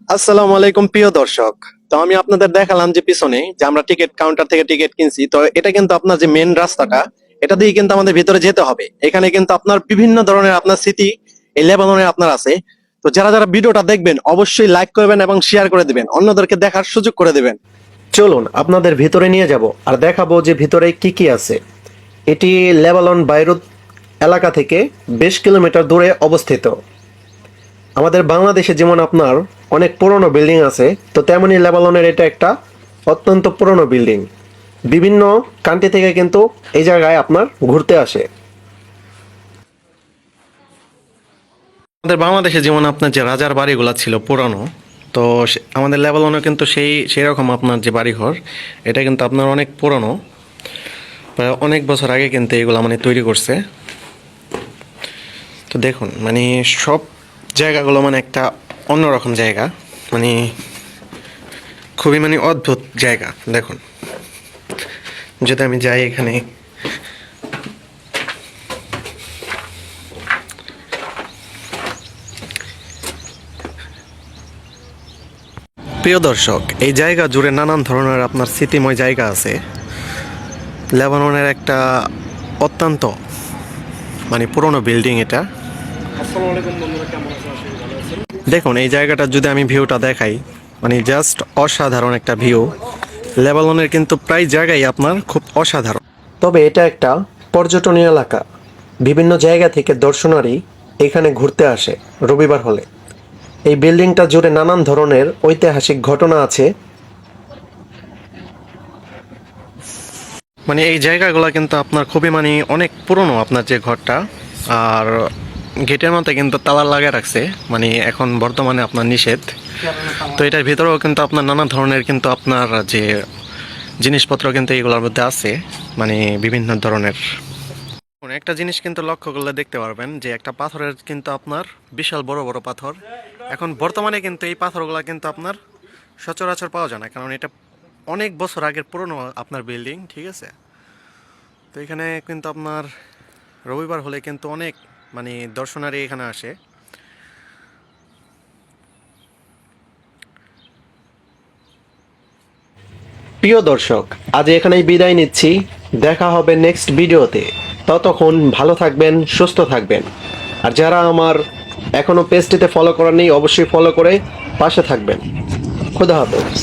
আসসালামু আলাইকুম প্রিয় দর্শক। তো আমি আপনাদের দেখালাম যে পিছনে যে আমরা টিকিট কাউন্টার থেকে টিকিট কিনছি, তো এটা কিন্তু আপনার যে মেন রাস্তাটা, এটা দিয়ে কিন্তু আমাদের ভিতরে যেতে হবে। এখানে কিন্তু আপনার বিভিন্ন ধরনের আপনার স্মৃতি এই লেবাননের আপনার আছে। তো যারা যারা ভিডিওটা দেখবেন অবশ্যই লাইক করবেন এবং শেয়ার করে দিবেন, অন্যদেরকে দেখার সুযোগ করে দিবেন। চলুন আপনাদের ভিতরে নিয়ে যাব আর দেখাবো যে ভিতরে কি কি আছে। এটি লেবানন বাইরুত এলাকা থেকে বেশ কিলোমিটার দূরে অবস্থিত। আমাদের বাংলাদেশে যেমন আপনার অনেক পুরনো বিল্ডিং আছে, তো তেমনি লেবাননের এটা একটা অত্যন্ত পুরনো বিল্ডিং। বিভিন্ন কান্ট্রি থেকে কিন্তু এই জায়গায় আপনার ঘুরতে আসে। আমাদের বাংলাদেশে যেমন আপনার যে রাজার বাড়িগুলো ছিল পুরনো, তো আমাদের লেবাননে কিন্তু সেই রকম আপনার যে বাড়িঘর, এটা কিন্তু আপনার অনেক পুরনো, প্রায় অনেক বছর আগে কিন্তু এগুলো মানে তৈরি করছে। তো দেখুন মানে সব জায়গাগুলো মানে একটা অন্যরকম জায়গা, মানে খুবই মানে অদ্ভুত জায়গা। দেখুন যদি আমি যাই এখানে, প্রিয় দর্শক, এই জায়গা জুড়ে নানান ধরনের আপনার স্মৃতিময় জায়গা আছে। লেবাননের একটা অত্যন্ত মানে পুরনো বিল্ডিং এটা। আসসালামু আলাইকুম বন্ধুরা, কেমন আছেন? আশা করি ভালো আছেন। দেখুন এই জায়গাটা যদি আমি ভিউটা দেখাই, মানে জাস্ট অসাধারণ একটা ভিউ। লেবাননের কিন্তু প্রায় জায়গায় আপনার খুব অসাধারণ। তবে এটা একটা পর্যটনীয় এলাকা, বিভিন্ন জায়গা থেকে দর্শনারী এখানে ঘুরতে আসে রবিবার হলে। এই বিল্ডিংটা জুড়ে নানান ধরনের ঐতিহাসিক ঘটনা আছে। মানে এই জায়গাগুলো কিন্তু আপনার খুবই মানে অনেক পুরনো আপনার যে ঘরটা। আর গেটের মধ্যে কিন্তু তালা লাগিয়ে রাখছে, মানে এখন বর্তমানে আপনার নিষেধ। তো এটার ভিতরেও কিন্তু আপনার নানা ধরনের কিন্তু আপনার যে জিনিসপত্র কিন্তু এগুলোর মধ্যে আছে, মানে বিভিন্ন ধরনের। একটা জিনিস কিন্তু লক্ষ্য করলে দেখতে পারবেন যে একটা পাথরের কিন্তু আপনার বিশাল বড় বড় পাথর। এখন বর্তমানে কিন্তু এই পাথরগুলো কিন্তু আপনার সচরাচর পাওয়া যায় না, কারণ এটা অনেক বছর আগের পুরনো আপনার বিল্ডিং, ঠিক আছে। তো এখানে কিন্তু আপনার রবিবার হলে কিন্তু অনেক মানে দর্শনারী এখানে আসে। প্রিয় দর্শক, আজ এখানেই বিদায় নিচ্ছি। দেখা হবে নেক্সট ভিডিওতে। ততক্ষণ ভালো থাকবেন, সুস্থ থাকবেন। আর যারা আমার এখনো পেজটিতে ফলো করেননি অবশ্যই ফলো করে পাশে থাকবেন। খুদা হাফেজ।